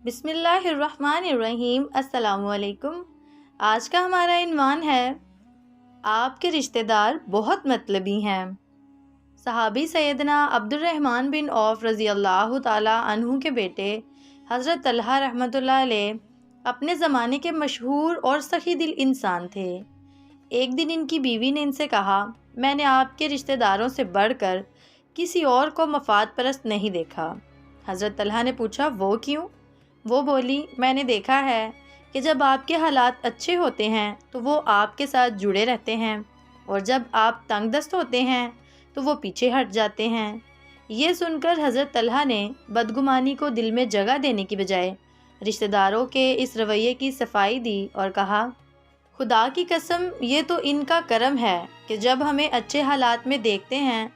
بسم اللہ الرحمن الرحیم۔ السلام علیکم۔ آج کا ہمارا عنوان ہے آپ کے رشتہ دار بہت مطلبی ہیں۔ صحابی سیدنا عبد الرحمن بن عوف رضی اللہ تعالی عنہ کے بیٹے حضرت طلحہ رحمۃ اللہ علیہ اپنے زمانے کے مشہور اور سخی دل انسان تھے۔ ایک دن ان کی بیوی نے ان سے کہا، میں نے آپ کے رشتہ داروں سے بڑھ کر کسی اور کو مفاد پرست نہیں دیکھا۔ حضرت طلحہ نے پوچھا، وہ کیوں؟ وہ بولی، میں نے دیکھا ہے کہ جب آپ کے حالات اچھے ہوتے ہیں تو وہ آپ کے ساتھ جڑے رہتے ہیں، اور جب آپ تنگ دست ہوتے ہیں تو وہ پیچھے ہٹ جاتے ہیں۔ یہ سن کر حضرت طلحہ نے بدگمانی کو دل میں جگہ دینے کی بجائے رشتہ داروں کے اس رویے کی صفائی دی اور کہا، خدا کی قسم یہ تو ان کا کرم ہے کہ جب ہمیں اچھے حالات میں دیکھتے ہیں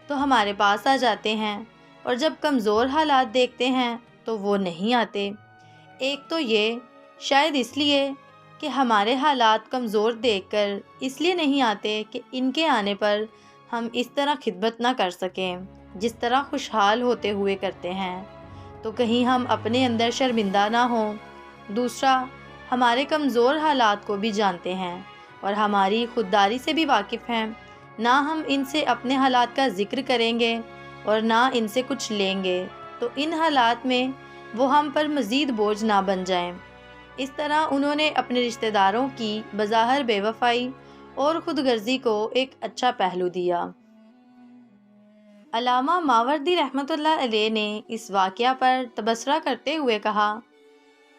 تو ہمارے پاس آ جاتے ہیں، اور جب کمزور حالات دیکھتے ہیں تو وہ نہیں آتے۔ ایک تو یہ شاید اس لیے کہ ہمارے حالات کمزور دیکھ کر اس لیے نہیں آتے کہ ان کے آنے پر ہم اس طرح خدمت نہ کر سکیں جس طرح خوشحال ہوتے ہوئے کرتے ہیں، تو کہیں ہم اپنے اندر شرمندہ نہ ہوں۔ دوسرا، ہمارے کمزور حالات کو بھی جانتے ہیں اور ہماری خودداری سے بھی واقف ہیں۔ نہ ہم ان سے اپنے حالات کا ذکر کریں گے اور نہ ان سے کچھ لیں گے، تو ان حالات میں وہ ہم پر مزید بوجھ نہ بن جائیں۔ اس طرح انہوں نے اپنے رشتہ داروں کی بظاہر بے وفائی اور خود غرضی کو ایک اچھا پہلو دیا۔ علامہ ماوردی رحمۃ اللہ علیہ نے اس واقعہ پر تبصرہ کرتے ہوئے کہا،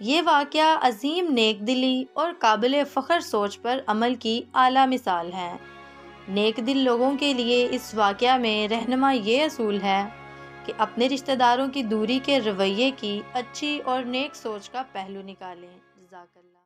یہ واقعہ عظیم نیک دلی اور قابل فخر سوچ پر عمل کی اعلیٰ مثال ہے۔ نیک دل لوگوں کے لیے اس واقعہ میں رہنما یہ اصول ہے کہ اپنے رشتہ داروں کی دوری کے رویے کی اچھی اور نیک سوچ کا پہلو نکالیں۔ جزاک اللہ۔